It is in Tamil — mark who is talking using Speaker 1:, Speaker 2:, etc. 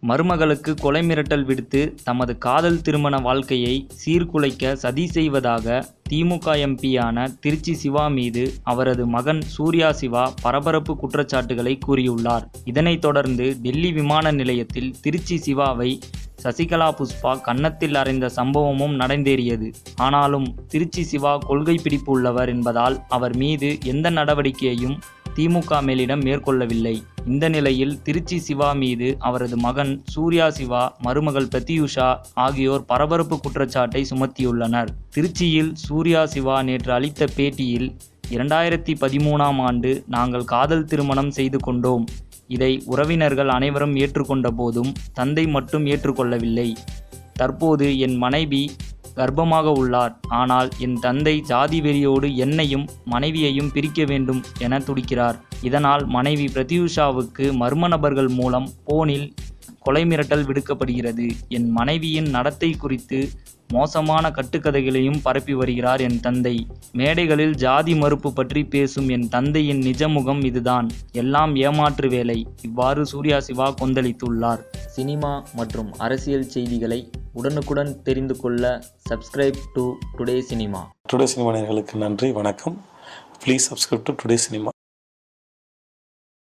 Speaker 1: மருமகளுக்கு கொலை மிரட்டல் விடுத்து தமது காதல் திருமண வாழ்க்கையை சீர்குலைக்க சதி செய்வதாக திமுக எம்பியான திருச்சி சிவா மீது அவரது மகன் சூர்யா சிவா பரபரப்பு குற்றச்சாட்டுகளை கூறியுள்ளார். இதனைத் தொடர்ந்து டெல்லி விமான நிலையத்தில் திருச்சி சிவாவை சசிகலா புஷ்பா கன்னத்தில் அறைந்த சம்பவமும் நடந்தேறியது. ஆனாலும் திருச்சி சிவா கொள்கை பிடிப்பு உள்ளவர் என்பதால் அவர் மீது எந்த நடவடிக்கையையும் திமுக மேலிடம் மேற்கொள்ளவில்லை. இந்த நிலையில் திருச்சி சிவா மீது அவரது மகன் சூர்யா சிவா, மருமகள் பிரத்யூஷா ஆகியோர் பரபரப்பு குற்றச்சாட்டை சுமத்தியுள்ளனர். திருச்சியில் சூர்யா சிவா நேற்று அளித்த பேட்டியில், 2013ஆம் ஆண்டு நாங்கள் காதல் திருமணம் செய்து கொண்டோம். இதை உறவினர்கள் அனைவரும் ஏற்றுக்கொண்ட போதும் தந்தை மட்டும் ஏற்றுக்கொள்ளவில்லை. தற்போது என் மனைவி கர்ப்பமாக உள்ளார். ஆனால் என் தந்தை ஜாதி வெறியோடு என்னையும் மனைவியையும் பிரிக்க வேண்டும் என துடிக்கிறார். இதனால் மனைவி பிரத்யூஷாவுக்கு மர்ம நபர்கள் மூலம் போனில் கொலை மிரட்டல் விடுக்கப்படுகிறது. என் மனைவியின் நடத்தை குறித்து மோசமான கட்டுக்கதைகளையும் பரப்பி வருகிறார் என் தந்தை. மேடைகளில் ஜாதி மறுப்பு பற்றி பேசும் என் தந்தையின் நிஜ முகம் இதுதான். எல்லாம் ஏமாற்று வேலை. இவ்வாறு சூர்யா சிவா கொந்தளித்துள்ளார். சினிமா மற்றும் அரசியல் செய்திகளை உடனுக்குடன் தெரிந்து கொள்ள subscribe to today cinema.
Speaker 2: Today cinema நேயர்களுக்கு நன்றி, வணக்கம். Please subscribe to today cinema.